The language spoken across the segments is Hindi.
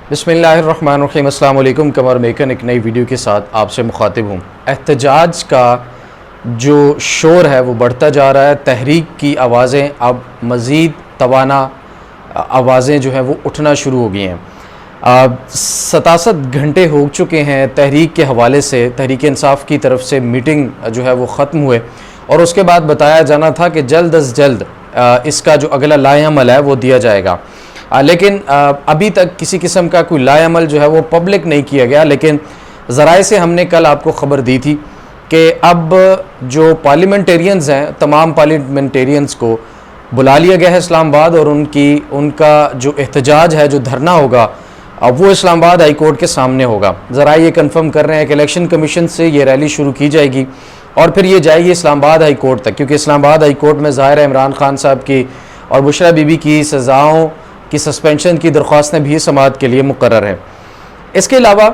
बिस्मिल्लाहिर्रहमानिर्रहीम। अस्सलाम वालेकुम। कमर मेकन एक नई वीडियो के साथ आपसे मुखातिब हूँ। एहतजाज का जो शोर है वो बढ़ता जा रहा है। तहरीक की आवाज़ें अब मज़ीद तवाना आवाज़ें जो हैं वो उठना शुरू हो गई हैं। 67 घंटे हो चुके हैं तहरीक के हवाले से। तहरीक इंसाफ की तरफ से मीटिंग जो है वो ख़त्म हुए और उसके बाद बताया जाना था कि जल्द अज़ जल्द इसका जो अगला लाएअमल है वो दिया जाएगा। लेकिन अभी तक किसी किस्म का कोई लाएअमल जो है वो पब्लिक नहीं किया गया। लेकिन ज़राए से हमने कल आपको ख़बर दी थी कि अब जो पार्लियामेंटेरियंस हैं, तमाम पार्लियामेंटेरियंस को बुला लिया गया है इस्लामाबाद और उनका जो एहतजाज है, जो धरना होगा, अब वो इस्लामाबाद हाई कोर्ट के सामने होगा। ज़राए ये कंफर्म कर रहे हैं कि इलेक्शन कमीशन से ये रैली शुरू की जाएगी और फिर ये जाएगी इस्लामाबाद हाई कोर्ट तक, क्योंकि इस्लामाबाद हाई कोर्ट में ज़ाहिर है इमरान खान साहब की और बुशरा बीबी की सज़ाओं की सस्पेंशन की दरख्वास्तें भी समाअत के लिए मुकर्रर हैं। इसके अलावा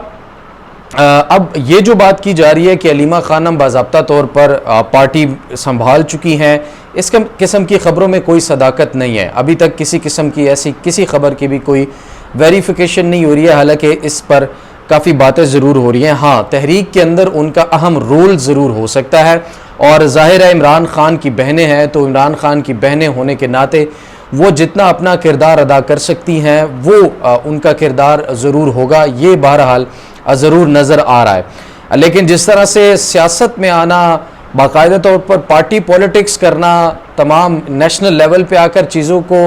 अब ये जो बात की जा रही है कि अलीमा खानम बाज़ाब्ता तौर पर पार्टी संभाल चुकी हैं, इस किस्म की ख़बरों में कोई सदाकत नहीं है। अभी तक किसी किस्म की ऐसी किसी ख़बर की भी कोई वेरिफिकेशन नहीं हो रही है। हालांकि इस पर काफ़ी बातें ज़रूर हो रही हैं। हाँ, तहरीक के अंदर उनका अहम रोल ज़रूर हो सकता है और ज़ाहिर है इमरान खान की बहनें हैं, तो इमरान खान की बहनें होने के नाते वो जितना अपना किरदार अदा कर सकती हैं वो उनका किरदार ज़रूर होगा। ये बहरहाल ज़रूर नज़र आ रहा है। लेकिन जिस तरह से सियासत में आना, बाकायदा तौर पर पार्टी पॉलिटिक्स करना, तमाम नेशनल लेवल पे आकर चीज़ों को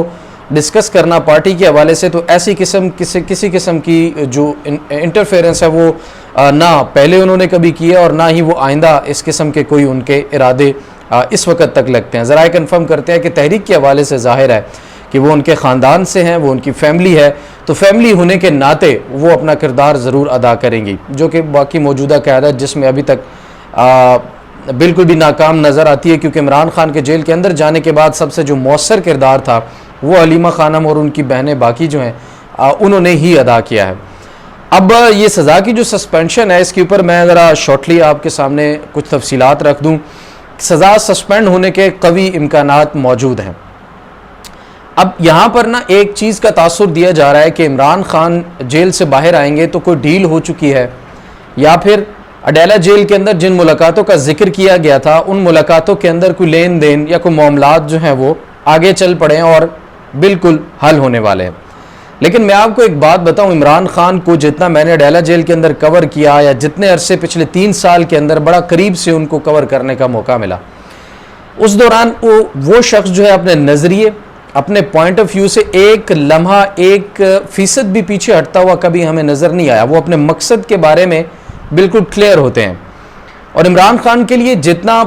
डिस्कस करना पार्टी के हवाले से, तो ऐसी किसी किस्म की जो इंटरफेरेंस है वो ना पहले उन्होंने कभी किया और ना ही वो आइंदा इस किस्म के कोई उनके इरादे इस वक्त तक लगते हैं। ज़रा कंफर्म करते हैं कि तहरीक के हवाले से ज़ाहिर है कि वो उनके ख़ानदान से हैं, वो उनकी फैमिली है, तो फैमिली होने के नाते वो अपना किरदार ज़रूर अदा करेंगी, जो कि बाकी मौजूदा क़यादत जिसमें अभी तक बिल्कुल भी नाकाम नज़र आती है। क्योंकि इमरान खान के जेल के अंदर जाने के बाद सबसे जो मौसर किरदार था वो अलीमा खानम और उनकी बहनें बाकी जो हैं उन्होंने ही अदा किया है। अब ये सज़ा की जो सस्पेंशन है, इसके ऊपर मैं ज़रा शॉर्टली आपके सामने कुछ तफसीलात रख दूँ। सज़ा सस्पेंड होने के कवी इम्कानात मौजूद हैं। अब यहाँ पर ना एक चीज़ का तासुर दिया जा रहा है कि इमरान खान जेल से बाहर आएंगे तो कोई डील हो चुकी है, या फिर अडेला जेल के अंदर जिन मुलाकातों का जिक्र किया गया था उन मुलाकातों के अंदर कोई लेन देन या कोई मामलात जो हैं वो आगे चल पड़े और बिल्कुल हल होने वाले हैं। लेकिन मैं आपको एक बात बताऊं, इमरान खान को जितना मैंने अडेला जेल के अंदर कवर किया या जितने अरसे पिछले 3 साल के अंदर बड़ा करीब से उनको कवर करने का मौका मिला, उस दौरान वो शख्स जो है अपने नज़रिए, अपने पॉइंट ऑफ व्यू से एक लम्हा 1% भी पीछे हटता हुआ कभी हमें नज़र नहीं आया। वो अपने मकसद के बारे में बिल्कुल क्लियर होते हैं और इमरान खान के लिए जितना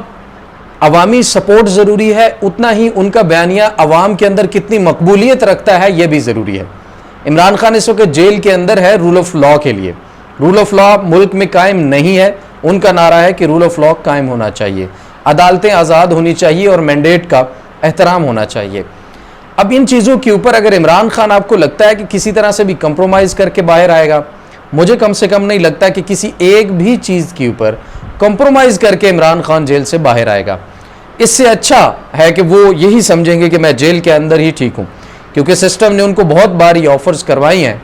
अवामी सपोर्ट ज़रूरी है उतना ही उनका बयानिया अवाम के अंदर कितनी मकबूलियत रखता है यह भी ज़रूरी है। इमरान खान इस वक्त जेल के अंदर है रूल ऑफ लॉ के लिए। रूल ऑफ लॉ मुल्क में कायम नहीं है। उनका नारा है कि रूल ऑफ लॉ कायम होना चाहिए, अदालतें आज़ाद होनी चाहिए और मैंडेट का एहतराम होना चाहिए। अब इन चीज़ों के ऊपर अगर इमरान खान आपको लगता है कि किसी तरह से भी कंप्रोमाइज़ करके बाहर आएगा, मुझे कम से कम नहीं लगता कि किसी एक भी चीज़ के ऊपर कंप्रोमाइज़ करके इमरान खान जेल से बाहर आएगा। इससे अच्छा है कि वो यही समझेंगे कि मैं जेल के अंदर ही ठीक हूँ, क्योंकि सिस्टम ने उनको बहुत बार ये ऑफर्स करवाई हैं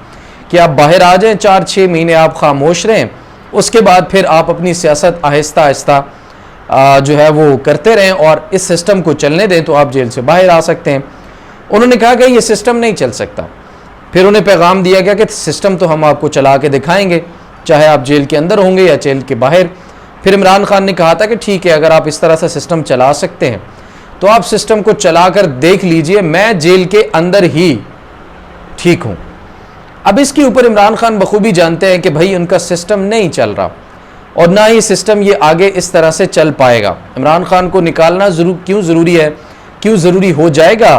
कि आप बाहर आ जाएं, 4-6 महीने आप खामोश रहें, उसके बाद फिर आप अपनी सियासत आहिस्ता आहिस्ता जो है वो करते रहें और इस सिस्टम को चलने दें तो आप जेल से बाहर आ सकते हैं। उन्होंने कहा कि ये सिस्टम नहीं चल सकता। फिर उन्हें पैगाम दिया गया कि सिस्टम तो हम आपको चला के दिखाएंगे, चाहे आप जेल के अंदर होंगे या जेल के बाहर। फिर इमरान खान ने कहा था कि ठीक है, अगर आप इस तरह से सिस्टम चला सकते हैं तो आप सिस्टम को चलाकर देख लीजिए, मैं जेल के अंदर ही ठीक हूं। अब इसके ऊपर इमरान खान बखूबी जानते हैं कि भाई उनका सिस्टम नहीं चल रहा और ना ही सिस्टम ये आगे इस तरह से चल पाएगा। इमरान खान को निकालना क्यों ज़रूरी है, क्यों ज़रूरी हो जाएगा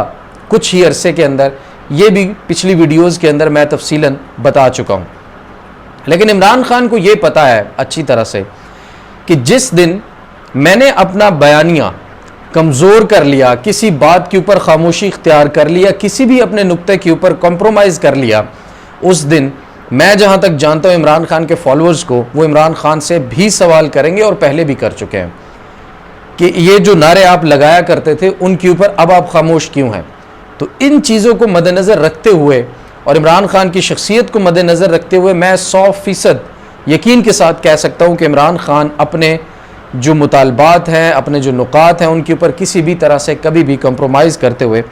कुछ ही अरसे के अंदर, ये भी पिछली वीडियोज़ के अंदर मैं तफसीलन बता चुका हूँ। लेकिन इमरान खान को ये पता है अच्छी तरह से कि जिस दिन मैंने अपना बयानिया कमज़ोर कर लिया, किसी बात के ऊपर खामोशी इख्तियार कर लिया, किसी भी अपने नुक्ते के ऊपर कॉम्प्रोमाइज़ कर लिया, उस दिन मैं जहाँ तक जानता हूँ इमरान खान के फॉलोअर्स को वो इमरान खान से भी सवाल करेंगे और पहले भी कर चुके हैं कि ये जो नारे आप लगाया करते थे उनके ऊपर अब आप खामोश क्यों हैं। तो इन चीज़ों को मद्देनज़र रखते हुए और इमरान खान की शख्सियत को मद्देनज़र रखते हुए मैं 100% यकीन के साथ कह सकता हूँ कि इमरान खान अपने जो मुतालबात हैं, अपने जो नुकात हैं, उनके ऊपर किसी भी तरह से कभी भी कंप्रोमाइज़ करते हुए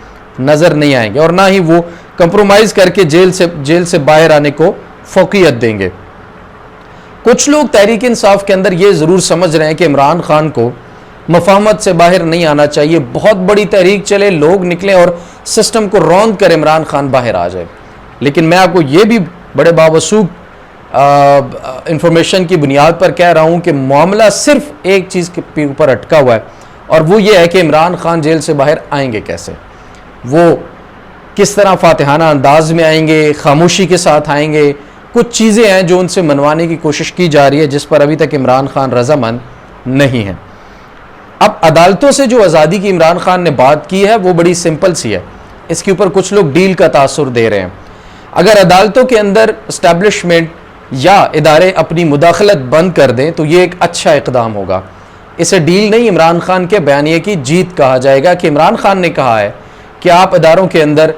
नज़र नहीं आएंगे और ना ही वो कंप्रोमाइज़ करके जेल से बाहर आने को फ़ौक़ियत देंगे। कुछ लोग तहरीक इंसाफ के अंदर ये ज़रूर समझ रहे हैं कि इमरान खान को मफाहमत से बाहर नहीं आना चाहिए, बहुत बड़ी तहरीक चले, लोग निकलें और सिस्टम को रौंद कर इमरान खान बाहर आ जाए। लेकिन मैं आपको ये भी बड़े बावसूख इंफॉर्मेशन की बुनियाद पर कह रहा हूँ कि मामला सिर्फ एक चीज़ के ऊपर अटका हुआ है और वो ये है कि इमरान खान जेल से बाहर आएंगे कैसे, वो किस तरह फातिहाना अंदाज में आएंगे, खामोशी के साथ आएंगे। कुछ चीज़ें हैं जो उनसे मनवाने की कोशिश की जा रही है जिस पर अभी तक इमरान खान रजामंद नहीं है। अब अदालतों से जो आज़ादी की इमरान खान ने बात की है वो बड़ी सिंपल सी है, इसके ऊपर कुछ लोग डील का तासुर दे रहे हैं। अगर अदालतों के अंदर इस्टेब्लिशमेंट या इदारे अपनी मुदाखलत बंद कर दें तो ये एक अच्छा इकदाम होगा। इसे डील नहीं, इमरान खान के बयानिए की जीत कहा जाएगा कि इमरान खान ने कहा है कि आप इदारों के अंदर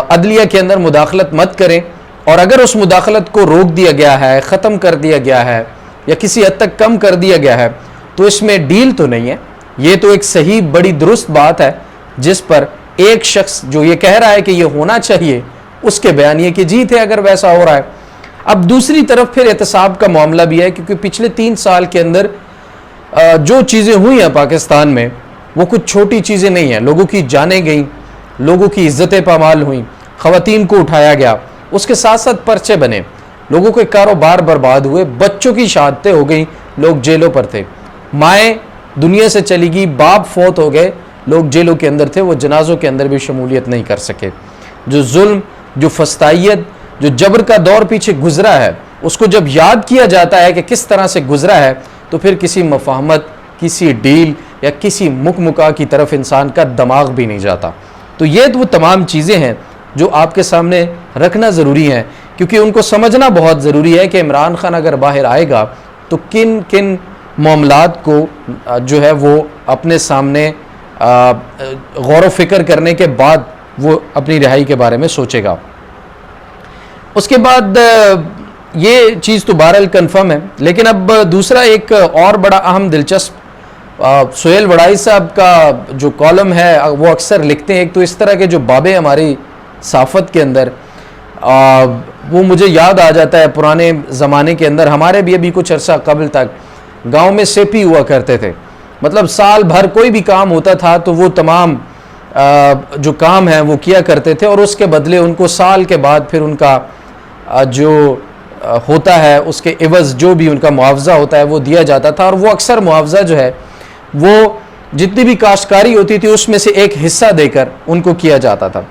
अदलिया के अंदर मुदाखलत मत करें, और अगर उस मुदाखलत को रोक दिया गया है, ख़त्म कर दिया गया है या किसी हद तक कम कर दिया गया है तो इसमें डील तो नहीं है। ये तो एक सही बड़ी दुरुस्त बात है जिस पर एक शख्स जो ये कह रहा है कि ये होना चाहिए उसके बयानिए की जीत है अगर वैसा हो रहा है। अब दूसरी तरफ फिर एहतसाब का मामला भी है, क्योंकि पिछले 3 साल के अंदर जो चीज़ें हुई हैं पाकिस्तान में वो कुछ छोटी चीज़ें नहीं हैं। लोगों की जानें गई, लोगों की इज्जतें पामाल हुई, ख़वातीन को उठाया गया, उसके साथ साथ पर्चे बने, लोगों के कारोबार बर्बाद हुए, बच्चों की शहादतें हो गई, लोग जेलों पर थे, माएँ दुनिया से चली गई, बाप फौत हो गए, लोग जेलों के अंदर थे, वो जनाजों के अंदर भी शमूलियत नहीं कर सके। जो जुल्म, जो फस्तायत, जो जबर का दौर पीछे गुजरा है उसको जब याद किया जाता है कि किस तरह से गुजरा है तो फिर किसी मफाहमत, किसी डील या किसी मुकमुका की तरफ इंसान का दिमाग भी नहीं जाता। तो ये वो तमाम चीज़ें हैं जो आपके सामने रखना ज़रूरी है, क्योंकि उनको समझना बहुत ज़रूरी है कि इमरान खान अगर बाहर आएगा तो किन किन मामलात को जो है वो अपने सामने गौर व फिक्र करने के बाद वो अपनी रिहाई के बारे में सोचेगा। उसके बाद ये चीज़ तो बहरहाल कन्फर्म है। लेकिन अब दूसरा एक और बड़ा अहम दिलचस्प, सुहेल वड़ाई साहब का जो कॉलम है वो अक्सर लिखते हैं, एक तो इस तरह के जो बाबे हमारी सहाफ़त के अंदर वो मुझे याद आ जाता है पुराने ज़माने के अंदर हमारे भी अभी कुछ अरसा कबल तक गांव में सेपी हुआ करते थे। मतलब साल भर कोई भी काम होता था तो वो तमाम जो काम है वो किया करते थे और उसके बदले उनको साल के बाद फिर उनका जो होता है उसके एवज़ जो भी उनका मुआवजा होता है वो दिया जाता था। और वो अक्सर मुआवजा जो है वो जितनी भी काश्तकारी होती थी उसमें से एक हिस्सा देकर उनको किया जाता था,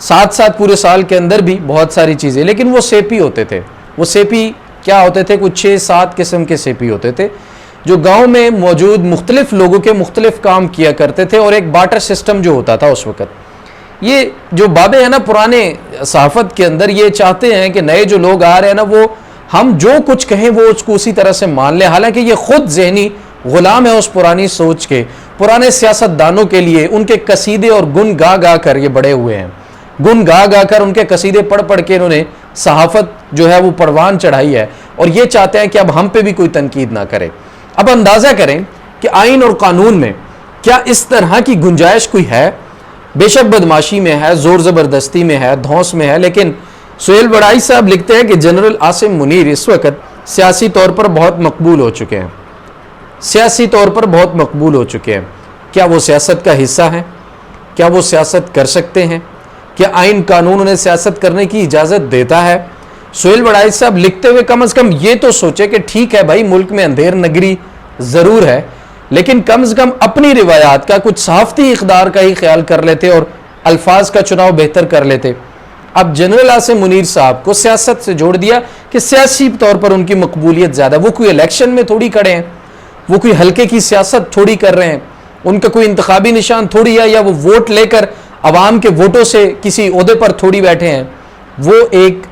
साथ साथ पूरे साल के अंदर भी बहुत सारी चीज़ें। लेकिन वो सेपी होते थे, वो सेपी क्या होते थे, कुछ 6-7 किस्म के सेपी होते थे जो गांव में मौजूद मुख्तलिफ लोगों के मुख्तलिफ काम किया करते थे और एक बाटर सिस्टम जो होता था उस वक़्त। ये जो बाबे हैं ना पुराने सहाफ़त के अंदर, ये चाहते हैं कि नए जो लोग आ रहे हैं ना वो हम जो कुछ कहें वो उसको उसी तरह से मान लें, हालांकि ये खुद ज़हनी ग़ुलाम है उस पुरानी सोच के। पुराने सियासतदानों के लिए उनके कसीदे और गुन गा गा कर ये बड़े हुए हैं, गुन गा गा कर उनके कसीदे पढ़ पढ़ के इन्होंने सहाफ़त जो है वो परवान चढ़ाई है और ये चाहते हैं कि अब हम पे भी कोई तनकीद ना करे। अब अंदाज़ा करें कि आइन और कानून में क्या इस तरह की गुंजाइश कोई है? बेशक बदमाशी में है, ज़ोर ज़बरदस्ती में है, धौंस में है, लेकिन सुहेल वड़ाई साहब लिखते हैं कि जनरल आसिम मुनीर इस वक्त सियासी तौर पर बहुत मकबूल हो चुके हैं, सियासी तौर पर बहुत मकबूल हो चुके हैं। क्या वो सियासत का हिस्सा हैं? क्या वो सियासत कर सकते हैं? क्या आइन कानून उन्हें सियासत करने की इजाज़त देता है? सुहेल वड़ाई साहब लिखते हुए कम से कम ये तो सोचे कि ठीक है भाई, मुल्क में अंधेर नगरी ज़रूर है, लेकिन कम से कम अपनी रिवायात का कुछ सहाफ़ती इक़दार का ही ख्याल कर लेते और अल्फाज का चुनाव बेहतर कर लेते। अब जनरल आसिम मुनीर साहब को सियासत से जोड़ दिया कि सियासी तौर पर उनकी मकबूलियत ज़्यादा, वो कोई इलेक्शन में थोड़ी खड़े हैं, वो कोई हल्के की सियासत थोड़ी कर रहे हैं, उनका कोई इंतखाबी निशान थोड़ी है, या वो वोट लेकर अवाम के वोटों से किसी ओहदे पर थोड़ी बैठे हैं। वो एक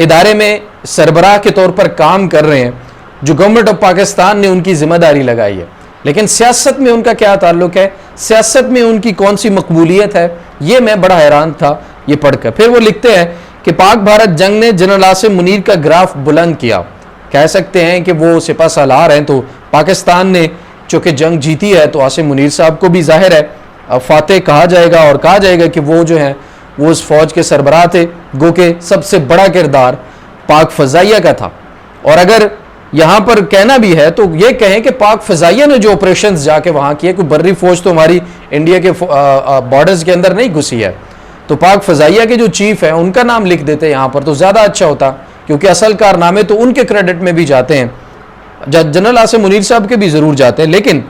इदारे में सरबराह के तौर पर काम कर रहे हैं जो गवर्नमेंट ऑफ पाकिस्तान ने उनकी जिम्मेदारी लगाई है, लेकिन सियासत में उनका क्या ताल्लुक है, सियासत में उनकी कौन सी मकबूलियत है, ये मैं बड़ा हैरान था ये पढ़कर। फिर वो लिखते हैं कि पाक भारत जंग ने जनरल आसिम मुनीर का ग्राफ बुलंद किया। कह सकते हैं कि वो सिपा सालार हैं, तो पाकिस्तान ने चूंकि जंग जीती है तो आसिम मुनीर साहब को भी जाहिर है फातेह कहा जाएगा, और कहा जाएगा कि वो जो है वो उस फौज के सरबराह थे, गो के सबसे बड़ा किरदार पाक फ़ज़ाइया का था। और अगर यहाँ पर कहना भी है तो ये कहें कि पाक फ़ज़ाइया ने जो ऑपरेशंस जाके वहाँ किए, कोई बर्री फौज तो हमारी इंडिया के बॉर्डर्स के अंदर नहीं घुसी है, तो पाक फ़ज़ाइया के जो चीफ हैं उनका नाम लिख देते यहाँ पर तो ज़्यादा अच्छा होता, क्योंकि असल कारनामे तो उनके क्रेडिट में भी जाते हैं, जनरल आसिम मुनीर साहब के भी ज़रूर जाते हैं, लेकिन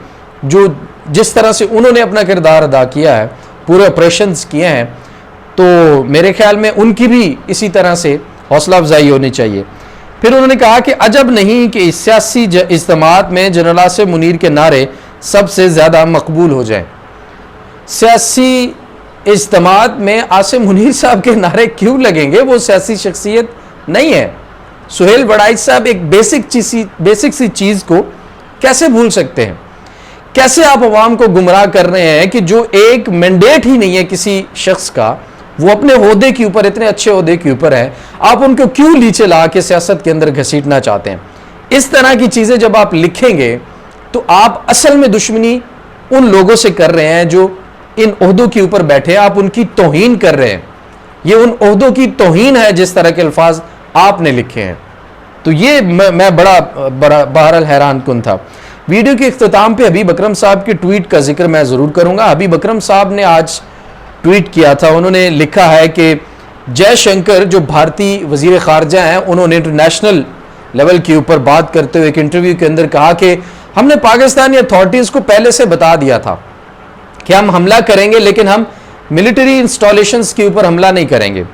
जो जिस तरह से उन्होंने अपना किरदार अदा किया है, पूरे ऑपरेशंस किए हैं, तो मेरे ख्याल में उनकी भी इसी तरह से हौसला अफजाई होनी चाहिए। फिर उन्होंने कहा कि अजब नहीं कि इस सियासी इज्तिमात में जनरल आसिम मुनीर के नारे सबसे ज़्यादा मकबूल हो जाएं। सियासी इज्तिमात में आसिम मुनीर साहब के नारे क्यों लगेंगे? वो सियासी शख्सियत नहीं है। सुहेल वड़ाई साहब एक बेसिक सी चीज़ को कैसे भूल सकते हैं? कैसे आप अवाम को गुमराह कर रहे हैं कि जो एक मैंडेट ही नहीं है किसी शख्स का, वो अपने ओहदे के ऊपर, इतने अच्छे ओहदे के ऊपर है, आप उनको क्यों नीचे ला के सियासत के अंदर घसीटना चाहते हैं? इस तरह की चीज़ें जब आप लिखेंगे तो आप असल में दुश्मनी उन लोगों से कर रहे हैं जो इन ओहदों के ऊपर बैठे हैं, आप उनकी तौहीन कर रहे हैं। ये उन ओहदों की तौहीन है जिस तरह के अल्फाज आपने लिखे हैं। तो ये मैं बड़ा बहरहाल हैरान कुन था। वीडियो के इख्तिताम पे हबीब अकरम साहब के ट्वीट का जिक्र मैं ज़रूर करूँगा। हबीब अकरम साहब ने आज ट्वीट किया था, उन्होंने लिखा है कि जयशंकर जो भारतीय वज़ीर ख़ारजा हैं, उन्होंने इंटरनेशनल लेवल के ऊपर बात करते हुए एक इंटरव्यू के अंदर कहा कि हमने पाकिस्तानी अथॉरिटीज़ को पहले से बता दिया था कि हम हमला करेंगे, लेकिन हम मिलिट्री इंस्टॉलेशंस के ऊपर हमला नहीं करेंगे,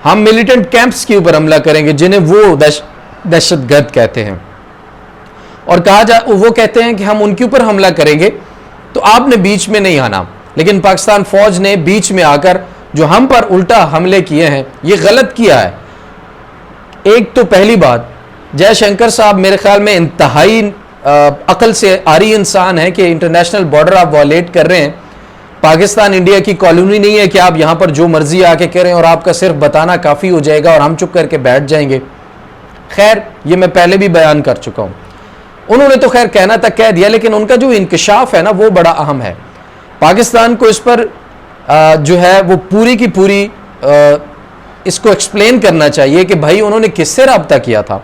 हम मिलिटेंट कैंप्स के ऊपर हमला करेंगे जिन्हें वो दहशतगर्द कहते हैं। और वो कहते हैं कि हम उनके ऊपर हमला करेंगे तो आपने बीच में नहीं आना। लेकिन पाकिस्तान फौज ने बीच में आकर जो हम पर उल्टा हमले किए हैं, ये गलत किया है। एक तो पहली बात, जयशंकर साहब मेरे ख्याल में इंतहाई अकल से आरी इंसान है कि इंटरनेशनल बॉर्डर आप वॉलेट कर रहे हैं। पाकिस्तान इंडिया की कॉलोनी नहीं है कि आप यहाँ पर जो मर्जी आके करें और आपका सिर्फ बताना काफ़ी हो जाएगा और हम चुप करके बैठ जाएंगे। खैर, ये मैं पहले भी बयान कर चुका हूँ। उन्होंने तो खैर कहना तक कह दिया, लेकिन उनका जो इंकशाफ है ना, वो बड़ा अहम है। पाकिस्तान को इस पर जो है वो पूरी की पूरी इसको एक्सप्लेन करना चाहिए कि भाई उन्होंने किससे रब्ता किया था।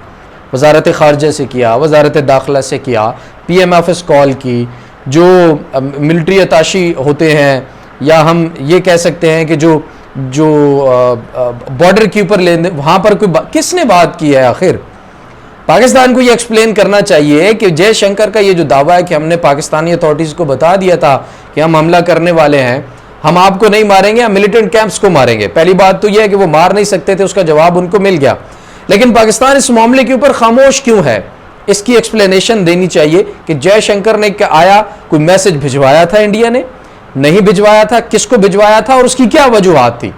वजारत ख़ारजा से किया, वजारत दाखिला से किया, PM ऑफिस कॉल की, जो मिलिट्री अताशी होते हैं, या हम ये कह सकते हैं कि जो बॉर्डर के ऊपर लेने, वहाँ पर किसने बात की है? आखिर पाकिस्तान को ये एक्सप्लेन करना चाहिए कि जयशंकर का ये जो दावा है कि हमने पाकिस्तानी अथॉरिटीज़ को बता दिया था कि हम हमला करने वाले हैं, हम आपको नहीं मारेंगे, हम मिलिटेंट कैंप्स को मारेंगे। पहली बात तो यह है कि वो मार नहीं सकते थे, उसका जवाब उनको मिल गया। लेकिन पाकिस्तान इस मामले के ऊपर खामोश क्यों है? इसकी एक्सप्लेनेशन देनी चाहिए कि जयशंकर ने क्या आया, कोई मैसेज भिजवाया था इंडिया ने, नहीं भिजवाया था, किसको भिजवाया था और उसकी क्या वजूहात थी,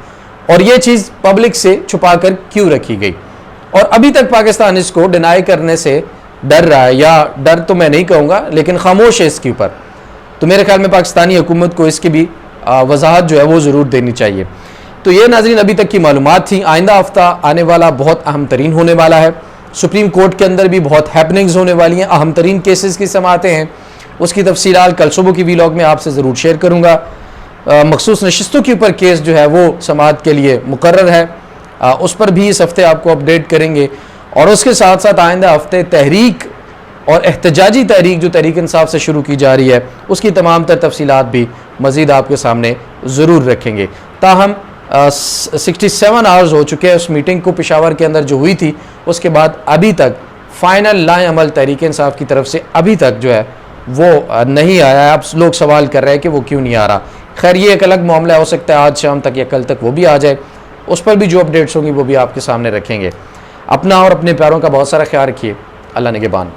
और ये चीज़ पब्लिक से छुपा कर क्यों रखी गई। और अभी तक पाकिस्तान इसको डिनाई करने से डर रहा है, या डर तो मैं नहीं कहूँगा, लेकिन खामोश है इसके ऊपर। तो मेरे ख्याल में पाकिस्तानी हुकूमत को इसकी भी वजाहत जो है वो ज़रूर देनी चाहिए। तो ये नाज़रीन अभी तक की मालूमात थी। आइंदा हफ्ता आने वाला बहुत अहम तरीन होने वाला है। सुप्रीम कोर्ट के अंदर भी बहुत हैपनिंग्स होने वाली हैं, अहम तरीन केसेस की समातें हैं। उसकी तफसीलात कल सुबह की व्लॉग में आपसे ज़रूर शेयर करूँगा। मखसूस नशिस्तों के ऊपर केस जो है वो समात के लिए मुकर्रर है, उस पर भी इस हफ्ते आपको अपडेट करेंगे। और उसके साथ साथ आइंदा हफ्ते तहरीक और एहतजाजी तहरीक जो तहरीक इंसाफ से शुरू की जा रही है, उसकी तमाम तर तफसीलात भी मज़ीद आपके सामने ज़रूर रखेंगे। ताहम 67 आवर्स हो चुके हैं उस मीटिंग को पेशावर के अंदर जो हुई थी, उसके बाद अभी तक फ़ाइनल लाए अमल तहरीक इंसाफ की तरफ से अभी तक जो है वो नहीं आया है। अब लोग सवाल कर रहे हैं कि वो क्यों नहीं आ रहा। खैर, ये एक अलग मामला हो सकता है, आज शाम तक या कल तक वो भी आ जाए। उस पर भी जो अपडेट्स होंगी वो भी आपके सामने रखेंगे। अपना और अपने प्यारों का बहुत सारा ख्याल रखिए। अल्लाह निगहबान।